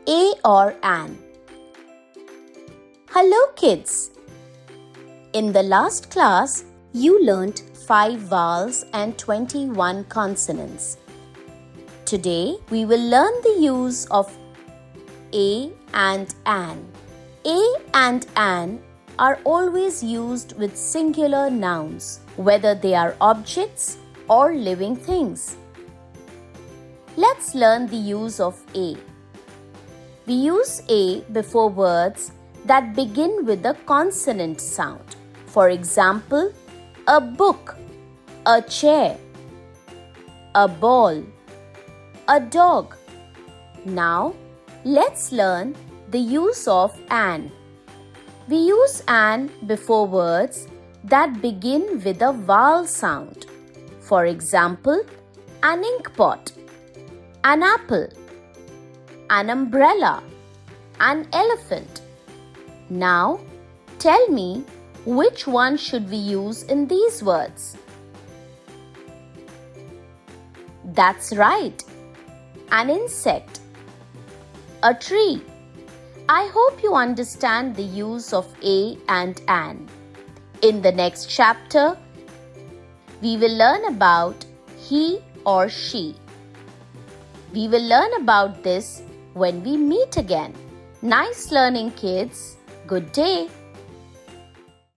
A or an. Hello kids! In the last class, you learnt 5 vowels and 21 consonants. Today, we will learn the use of A and an. A and an are always used with singular nouns, whether they are objects or living things. Let's learn the use of A. We use A before words that begin with a consonant sound. For example, a book, a chair, a ball, a dog. Now, let's learn the use of an. We use an before words that begin with a vowel sound. For example, an ink pot, an apple, an umbrella, an elephant. Now, tell me which one should we use in these words? That's right, an insect, a tree. I hope you understand the use of A and an. In the next chapter, we will learn about he or she. We will learn about this when we meet again. Nice learning, kids. Good day.